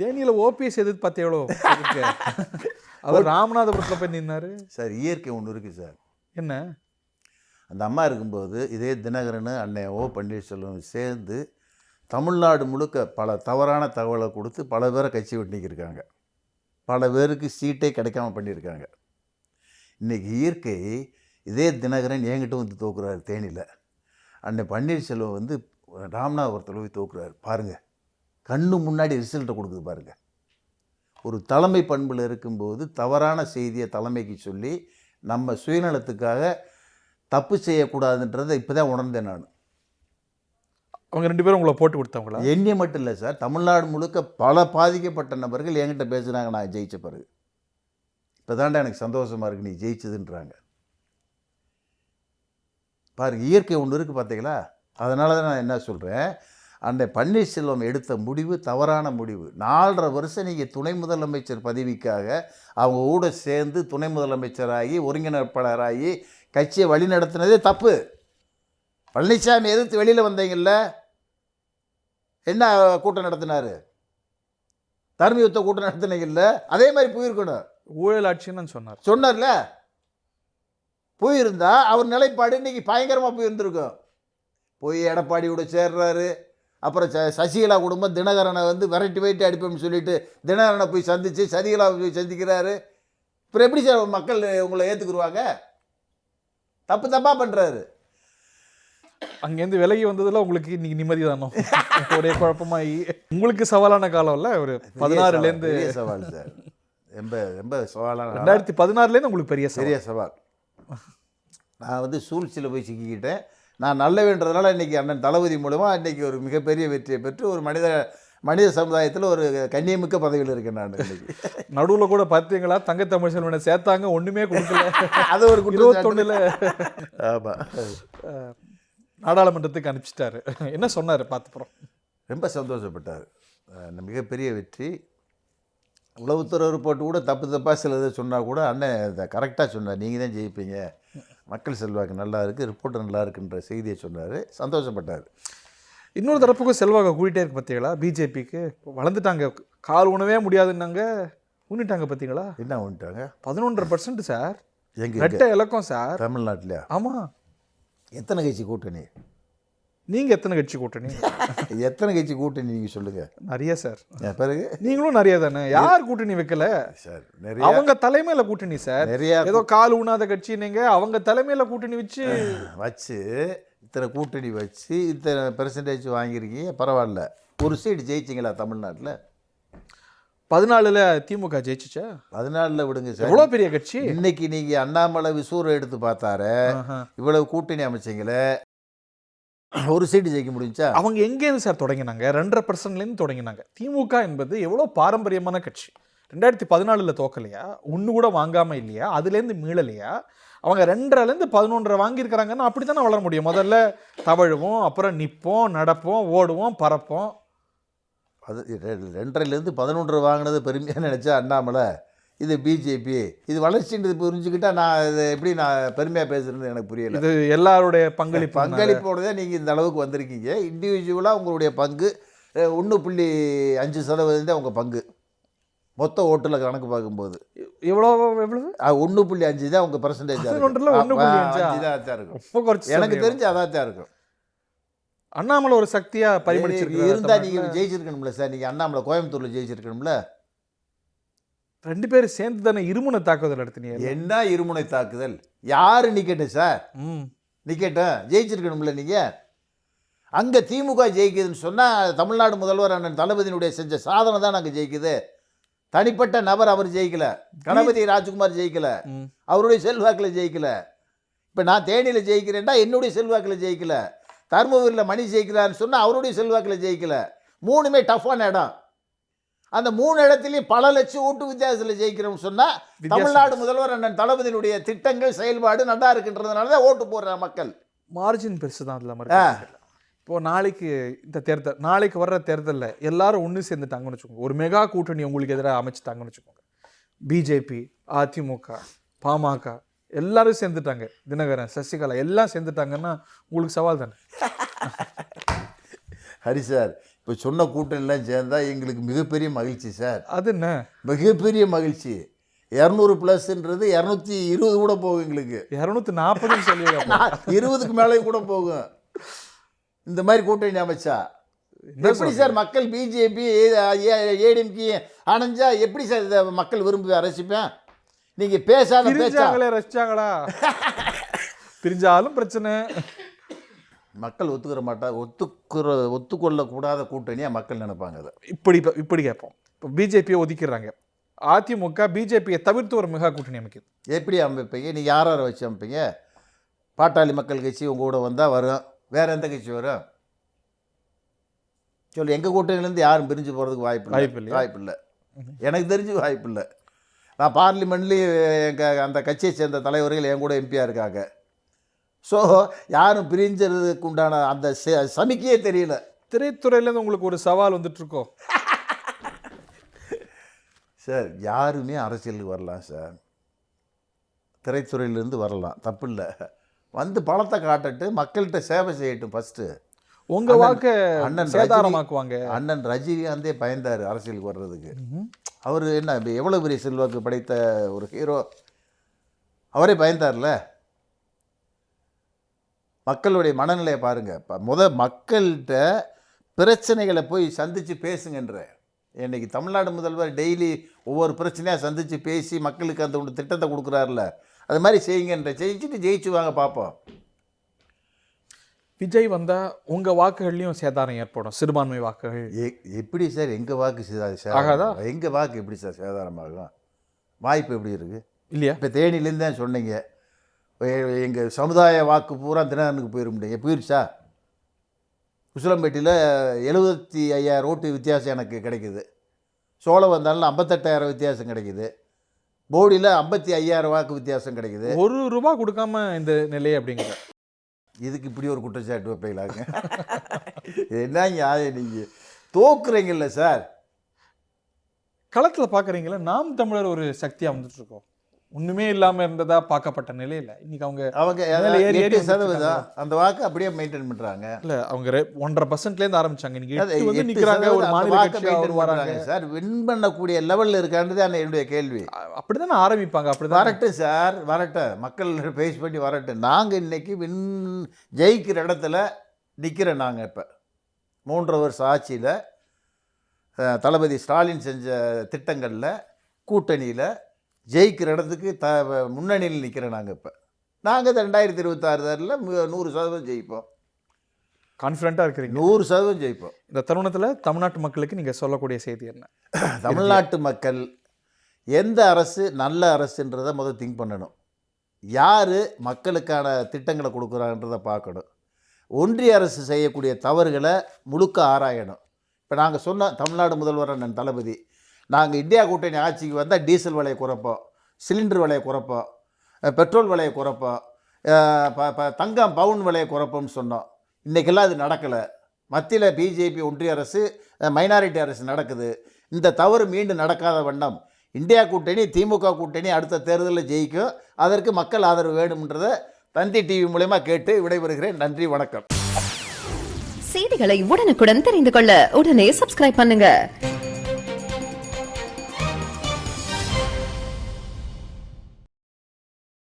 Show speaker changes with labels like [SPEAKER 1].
[SPEAKER 1] தேனியில் ஓபிஎஸ் எதிர்த்து பார்த்து எவ்வளோ அவர் ராமநாதபுரத்தில் போய் நின்னாரு
[SPEAKER 2] சார். இயற்கை ஒன்று இருக்குது சார்.
[SPEAKER 1] என்ன?
[SPEAKER 2] அந்த அம்மா இருக்கும்போது இதே தினகரன் அண்ணன் ஓ பன்னீர்செல்வம் சேர்ந்து தமிழ்நாடு முழுக்க பல தவறான தகவலை கொடுத்து பல பேரை கட்சி விட்டு நீக்கியிருக்காங்க. பல பேருக்கு சீட்டே கிடைக்காம பண்ணியிருக்காங்க. இன்றைக்கி இயற்கை இதே தினகரன் என்கிட்ட வந்து தோக்குறாரு தேனியில். அண்ணன் பன்னீர்செல்வம் வந்து ராமநாதபுரத்தில் போய் தோக்குறாரு. பாருங்கள், கண்ணு முன்னாடி ரிசல்ட்டை கொடுக்குது பாருங்கள். ஒரு தலைமை பண்பில் இருக்கும்போது தவறான செய்தியை தலைமைக்கு சொல்லி நம்ம சுயநலத்துக்காக தப்பு செய்யக்கூடாதுன்றதை இப்போ தான் உணர்ந்தேன் நான்.
[SPEAKER 1] அவங்க 2 பேரும் உங்களை போட்டு கொடுத்தவங்களா?
[SPEAKER 2] என்னைய மட்டும் இல்லை சார், தமிழ்நாடு முழுக்க பல பாதிக்கப்பட்ட நபர்கள் என்கிட்ட பேசுகிறாங்க நான் ஜெயித்த பிறகு. இப்போ தாண்டா எனக்கு சந்தோஷமாக இருக்குது நீ ஜெயிச்சதுன்றாங்க. பாருங்கள், இயற்கை ஒன்று இருக்குது பார்த்தீங்களா? அதனால தான் நான் என்ன சொல்கிறேன், அந்த பன்னீர்செல்வம் எடுத்த முடிவு தவறான முடிவு. 4.5 வருஷம் நீங்கள் துணை முதலமைச்சர் பதவிக்காக அவங்க கூட சேர்ந்து துணை முதலமைச்சராகி ஒருங்கிணைப்பாளராகி கட்சியை வழி நடத்தினதே தப்பு. பழனிசாமி எதிர்த்து வெளியில் வந்தீங்கல்ல, என்ன கூட்டம் நடத்தினார்? தர்மயுத்த கூட்டம் நடத்தினீங்கல்ல, அதே மாதிரி போயிருக்கணும்.
[SPEAKER 1] ஊழல் ஆட்சின்னு
[SPEAKER 2] சொன்னார்ல. போயிருந்தா அவர் நிலைப்பாடு இன்னைக்கு பயங்கரமாக போயிருந்துருக்கும். போய் எடப்பாடியோட சேர்றாரு. அப்புறம் சசிகலா குடும்பம் தினகரனை வந்து வெரைட்டி வெயிட்டி அடிப்போம்னு சொல்லிட்டு தினகரனை போய் சந்தித்து சசிகலாவை போய் சந்திக்கிறாரு. அப்புறம் எப்படி சார் மக்கள் உங்களை ஏற்றுக்குருவாங்க? தப்பு தப்பாக பண்ணுறாரு.
[SPEAKER 1] அங்கேருந்து விலகி வந்ததில் உங்களுக்கு இன்னைக்கு நிம்மதி தானோ? ஒரே குழப்பமாகி உங்களுக்கு சவாலான காலம் இல்லை ஒரு 16லேருந்து
[SPEAKER 2] சவால் சார். ரொம்ப ரொம்ப சவாலான
[SPEAKER 1] 2016லேருந்து உங்களுக்கு பெரிய
[SPEAKER 2] சவால். நான் வந்து சூழ்ச்சியில் போய் சிக்கிக்கிட்டேன். நான் நல்ல வேண்டதுனால இன்றைக்கி அண்ணன் தளபதி மூலமாக இன்றைக்கி ஒரு மிகப்பெரிய வெற்றியை பெற்று ஒரு மனித சமுதாயத்தில் ஒரு கண்ணியமிக்க பதவியில் இருக்கேன் நான். இன்றைக்கி
[SPEAKER 1] நடுவில் கூட பார்த்தீங்களா, தங்க தமிழ் செல்வனை சேர்த்தாங்க, ஒன்றுமே கொடுக்கல.
[SPEAKER 2] அது ஒரு
[SPEAKER 1] 21
[SPEAKER 2] ஆமாம்
[SPEAKER 1] நாடாளுமன்றத்துக்கு அனுப்பிச்சிட்டாரு. என்ன சொன்னார் பார்த்துப்போம்?
[SPEAKER 2] ரொம்ப சந்தோஷப்பட்டார். மிகப்பெரிய வெற்றி. உளவுத்துறை ரிப்போர்ட்டு கூட தப்பாக சில இதை சொன்னால் கூட அண்ணன் இதை கரெக்டாக சொன்னார். நீங்கள் தான் ஜெயிப்பீங்க, மக்கள் செல்வாக்கு நல்லா இருக்குது, ரிப்போர்ட்டு நல்லா இருக்குன்ற செய்தியை சொன்னார். சந்தோஷப்பட்டார்.
[SPEAKER 1] இன்னொரு தரப்புக்கும் செல்வாக்கு கூட்டிகிட்டே இருக்கு பார்த்தீங்களா? பிஜேபிக்கு வளர்ந்துட்டாங்க, கால் உணவே முடியாதுன்னாங்க, ஊனிட்டாங்க பார்த்தீங்களா?
[SPEAKER 2] என்ன ஊனிட்டாங்க?
[SPEAKER 1] 11% சார்.
[SPEAKER 2] எங்கள்
[SPEAKER 1] ரெட்டை இலக்கம் சார்
[SPEAKER 2] தமிழ்நாட்டில்.
[SPEAKER 1] ஆமாம்.
[SPEAKER 2] எத்தனை கட்சி கூட்டணி?
[SPEAKER 1] நீங்கள் எத்தனை கட்சி கூட்டணி?
[SPEAKER 2] எத்தனை கட்சி கூட்டணி நீங்கள் சொல்லுங்கள்.
[SPEAKER 1] நிறைய சார்.
[SPEAKER 2] பிறகு
[SPEAKER 1] நீங்களும் நிறைய தானே. யார் கூட்டணி வைக்கல
[SPEAKER 2] சார்? நிறைய.
[SPEAKER 1] அவங்க தலைமையில் கூட்டணி சார்.
[SPEAKER 2] நிறையா.
[SPEAKER 1] ஏதோ கால் ஊனாத கட்சி நீங்கள் அவங்க தலைமையில் கூட்டணி வச்சு
[SPEAKER 2] இத்தனை கூட்டணி வச்சு இத்தனை பெர்சன்டேஜ் வாங்கியிருக்கீங்க. பரவாயில்ல. ஒரு சீட் ஜெயிச்சிங்களா தமிழ்நாட்டில்?
[SPEAKER 1] 14ல் திமுக ஜெயிச்சுச்சா?
[SPEAKER 2] 14ல் விடுங்க சார்.
[SPEAKER 1] எவ்வளோ பெரிய கட்சி.
[SPEAKER 2] இன்னைக்கு நீங்கள் அண்ணாமலை விசூரை எடுத்து பார்த்தார இவ்வளவு கூட்டணி அமைச்சிங்களே, ஒரு சீட்டு ஜெயிக்க முடிஞ்சா?
[SPEAKER 1] அவங்க எங்கேருந்து சார் தொடங்கினாங்க? 2.5%லேருந்து தொடங்கினாங்க. திமுக என்பது எவ்வளோ பாரம்பரியமான கட்சி. 2014ல் தோக்கலையா? ஒன்று கூட வாங்காமல் இல்லையா? அதுலேருந்து மீளலையா? அவங்க 2.5லேருந்து 11.5 வாங்கியிருக்கிறாங்கன்னா அப்படி தானே வளர முடியும். முதல்ல தவழுவோம், அப்புறம் நிற்போம், நடப்போம், ஓடுவோம், பறப்போம்.
[SPEAKER 2] அது 2.5லேருந்து 11 வாங்கினது பெருமையாக நினச்சா அண்ணாமலை, இது பிஜேபி, இது வளர்ச்சின்றது புரிஞ்சுக்கிட்டா நான் இதை எப்படி நான் பெருமையாக பேசுகிறது எனக்கு புரியலை.
[SPEAKER 1] இது எல்லாருடைய பங்களிப்போட
[SPEAKER 2] தான் நீங்கள் இந்த அளவுக்கு வந்திருக்கீங்க. இண்டிவிஜுவலாக உங்களுடைய பங்கு 1.5% தான் உங்கள் பங்கு. மொத்த ஓட்டில் கணக்கு பார்க்கும்போது
[SPEAKER 1] எவ்வளவு
[SPEAKER 2] 1.5 தான் உங்கள் பெர்சன்டேஜ் இருக்கும். எனக்கு தெரிஞ்சு அதான் தான் இருக்கும்.
[SPEAKER 1] அண்ணாமலை ஒரு சக்தியா பரிமளிச்சிருக்கு.
[SPEAKER 2] இருந்தால் நீங்கள் ஜெயிச்சிருக்கணும்ல சார். நீங்கள் அண்ணாமலை கோயம்புத்தூரில் ஜெயிச்சிருக்கணும்ல.
[SPEAKER 1] 2 பேரும் சேர்ந்து தானே இருமுனை தாக்குதல் நடத்தினீங்க.
[SPEAKER 2] என்ன இருமுனை தாக்குதல்? யார் நிக்கட்டும் சார்? நிக்கட்டும், ஜெயிச்சிருக்கணும்ல நீங்கள். அங்கே திமுக ஜெயிக்குதுன்னு சொன்னால் தமிழ்நாடு முதல்வர் அண்ணன் தளபதியினுடைய செஞ்ச சாதனை தான் அங்கே ஜெயிக்குது. தனிப்பட்ட நபர் அவர் ஜெயிக்கல. கணபதி ராஜ்குமார் ஜெயிக்கல, அவருடைய செல்வாக்கில் ஜெயிக்கல. இப்போ நான் தேனியில் ஜெயிக்கிறேன்டா என்னுடைய செல்வாக்கில் ஜெயிக்கல. தர்மபுரியில் மணி ஜெயிக்கிறான்னு சொன்னால் அவருடைய செல்வாக்கில் ஜெயிக்கல. 3மே டஃப்பான இடம். அந்த 3 இடத்துலையும் பல லட்சம் ஓட்டு வித்தியாசத்தில் ஜெயிக்கிறோம்னு சொன்னால் தமிழ்நாடு முதல்வர் அண்ணன் தளபதியினுடைய திட்டங்கள் செயல்பாடு நல்லா இருக்குன்றதுனால தான் ஓட்டு போடுற மக்கள்.
[SPEAKER 1] மார்ஜின் பெருசு தான் அதில் மாதிரி. இப்போது நாளைக்கு இந்த தேர்தல், நாளைக்கு வர்ற தேர்தலில் எல்லாரும் ஒன்று சேர்ந்துட்டாங்கன்னு வச்சுக்கோங்க. ஒரு மெகா கூட்டணி உங்களுக்கு எதிராக அமைச்சிட்டாங்கன்னு வச்சுக்கோங்க. பிஜேபி, அதிமுக, பாமக எல்லாரும் சேர்ந்துட்டாங்க. தினகரன், சசிகலா எல்லாம் சேர்ந்துட்டாங்கன்னா உங்களுக்கு சவால் தானே?
[SPEAKER 2] ஹரி சார், இப்போ சொன்ன கூட்டணிலாம் சேர்ந்தா எங்களுக்கு மிகப்பெரிய மகிழ்ச்சி சார்.
[SPEAKER 1] அது என்ன
[SPEAKER 2] மிகப்பெரிய மகிழ்ச்சி. 200 ப்ளஸ்ன்றது 220 கூட போகும் எங்களுக்கு.
[SPEAKER 1] 240 சொல்லி
[SPEAKER 2] 20க்கு மேலேயும் கூட போகும் இந்த மாதிரி கூட்டணி அமைச்சா. எப்படி சார் மக்கள் பிஜேபி ஏடிஎம்கே அணைஞ்சா எப்படி சார் இதை மக்கள் விரும்பி ரசிப்பேன்? நீங்கள் பேசாத பேச்சா
[SPEAKER 1] ரசிச்சாங்களா? பிரிஞ்சாலும் பிரச்சனை.
[SPEAKER 2] மக்கள் ஒத்துக்கிற மாட்டா ஒத்துக்கொள்ளக்கூடாத கூட்டணியாக மக்கள் நினைப்பாங்க. அதை
[SPEAKER 1] இப்படி கேட்போம். இப்போ பிஜேபியை ஒதுக்கிடுறாங்க. அதிமுக பிஜேபியை தவிர்த்து ஒரு மெகா கூட்டணி அமைக்குது. எப்படி
[SPEAKER 2] அமைப்பீங்க? நீங்கள் யாரை வச்சு அமைப்பீங்க? பாட்டாளி மக்கள் கட்சி உங்கள் கூட வந்தால் வரும். வேறு எந்த கட்சி வரும் சொல்லி? எங்கள் கூட்டணியிலேருந்து யாரும் பிரிஞ்சு போகிறதுக்கு வாய்ப்பில்லை. எனக்கு தெரிஞ்சு வாய்ப்பில்லை. நான் பார்லிமெண்ட்லேயும் எங்கள் அந்த கட்சியை சேர்ந்த தலைவர்கள் என் கூட எம்பியாக இருக்காங்க. ஸோ யாரும் பிரிஞ்சதுக்கு உண்டான அந்த சமிக்கையே தெரியல.
[SPEAKER 1] திரைத்துறையிலேருந்து உங்களுக்கு ஒரு சவால் வந்துட்டுருக்கோம்
[SPEAKER 2] சார். யாருமே அரசியலுக்கு வரலாம் சார். திரைத்துறையிலேருந்து வரலாம், தப்பு இல்லை. வந்து பணத்தை காட்டட்டு, மக்கள்கிட்ட சேவை செய்யட்டும். ஃபஸ்ட்டு
[SPEAKER 1] உங்கள் வாக்கை சேதாரமாக்குவாங்க.
[SPEAKER 2] அண்ணன் ரஜினிகாந்தே பயந்தார் அரசியலுக்கு வர்றதுக்கு. அவர் என்ன எவ்வளோ பெரிய செல்வாக்கு படைத்த ஒரு ஹீரோ, அவரே பயந்தார்ல. மக்களுடைய மனநிலையை பாருங்கள். மக்கள்கிட்ட பிரச்சனைகளை போய் சந்தித்து பேசுங்கன்ற. இன்றைக்கி தமிழ்நாடு முதல்வர் டெய்லி ஒவ்வொரு பிரச்சனையாக சந்தித்து பேசி மக்களுக்கு அந்த ஒரு திட்டத்தை கொடுக்குறாருல, அது மாதிரி செய்யுங்கன்ற. செஞ்சுட்டு ஜெயிச்சு வாங்க பார்ப்போம்.
[SPEAKER 1] விஜய் வந்தால் உங்கள் வாக்குகள்லையும் சேதாரம் ஏற்படும், சிறுபான்மை வாக்குகள்.
[SPEAKER 2] எப்படி சார் எங்கள் வாக்கு சேதாரம்? எங்கள் வாக்கு எப்படி சார் சேதாரமாகும்? வாய்ப்பு எப்படி இருக்குது
[SPEAKER 1] இல்லையா?
[SPEAKER 2] இப்போ தேனிலேருந்து தான் சொன்னீங்க எங்கள் சமுதாய வாக்கு பூரா தினகரனுக்கு போயிருந்தீங்க. போயிருச்சா? உசிலம்பேட்டியில் 75,000 ஓட்டு வித்தியாசம் எனக்கு கிடைக்குது. சோழம் வந்தாலும் 58,000 வித்தியாசம் கிடைக்குது. போடியில் 55,000 வாக்கு வித்தியாசம் கிடைக்குது.
[SPEAKER 1] ₹1 கொடுக்காம இந்த நிலை அப்படிங்கிற.
[SPEAKER 2] இதுக்கு இப்படி ஒரு குற்றச்சாட்டு வைப்பீங்களாங்க? என்னங்க நீங்கள் தோக்குறீங்கல்ல சார்.
[SPEAKER 1] களத்தில் பார்க்குறீங்களா? நாம் தமிழர் ஒரு சக்தியாக வந்துட்டுருக்கோம். ஒன்றுமே இல்லாமல் இருந்ததா பார்க்கப்பட்ட நிலையில் இன்னைக்கு அவங்க
[SPEAKER 2] 8% அந்த வாக்கு அப்படியே மெயின்டைன் பண்ணுறாங்க.
[SPEAKER 1] இல்லை, அவங்க 1.5%லேருந்து ஆரம்பிச்சாங்க. இன்னைக்கு நிற்கிறாங்க, ஒரு மாநில கட்சி வராங்க
[SPEAKER 2] சார். வின் பண்ணக்கூடிய லெவலில் இருக்கான்றது என்னுடைய கேள்வி.
[SPEAKER 1] அப்படி தானே ஆரம்பிப்பாங்க. அப்படி
[SPEAKER 2] வரட்டும் சார், வரட்டும். மக்கள் பேஸ் பண்ணி வரட்டும். நாங்கள் இன்னைக்கு ஜெயிக்கிற இடத்துல நிற்கிறேன். நாங்கள் இப்போ 3 வருஷம் ஆட்சியில் தளபதி ஸ்டாலின் செஞ்ச திட்டங்களில் கூட்டணியில் ஜெயிக்கிற இடத்துக்கு முன்னணியில் நிற்கிறேன். நாங்கள் இப்போ 2026 100% ஜெயிப்போம்.
[SPEAKER 1] கான்ஃபிடண்ட்டாக இருக்கிறீங்க?
[SPEAKER 2] 100% ஜெயிப்போம்.
[SPEAKER 1] இந்த தருணத்தில் தமிழ்நாட்டு மக்களுக்கு நீங்கள் சொல்லக்கூடிய செய்தி என்ன?
[SPEAKER 2] தமிழ்நாட்டு மக்கள் எந்த அரசு நல்ல அரசுன்றதை முதல் திங்க் பண்ணணும். யார் மக்களுக்கான திட்டங்களை கொடுக்குறான்றதை பார்க்கணும். ஒன்றிய அரசு செய்யக்கூடிய தவறுகளை முழுக்க ஆராயணும். இப்போ நாங்கள் சொன்ன தமிழ்நாடு முதல்வர் அண்ணன் தளபதி, நாங்கள் இந்தியா கூட்டணி ஆட்சிக்கு வந்தால் டீசல் விலையை குறைப்போம், சிலிண்டர் விலையை குறைப்போம், பெட்ரோல் விலையை குறைப்போம், தங்கம் பவுன் விலையை குறைப்போம்னு சொன்னோம். இன்றைக்கெல்லாம் அது நடக்கலை. மத்தியில் பிஜேபி ஒன்றிய அரசு மைனாரிட்டி அரசு நடக்குது. இந்த தவறு மீண்டும் நடக்காத வண்ணம் இந்தியா கூட்டணி திமுக கூட்டணி அடுத்த தேர்தலில் ஜெயிக்கும். அதற்கு மக்கள் ஆதரவு வேணும்ன்றதை தந்தி டிவி மூலமா கேட்டு விடைபெறுகிறேன். நன்றி, வணக்கம்.
[SPEAKER 3] செய்திகளை உடனுக்குடன் தெரிந்து கொள்ள உடனே சப்ஸ்கிரைப் பண்ணுங்க.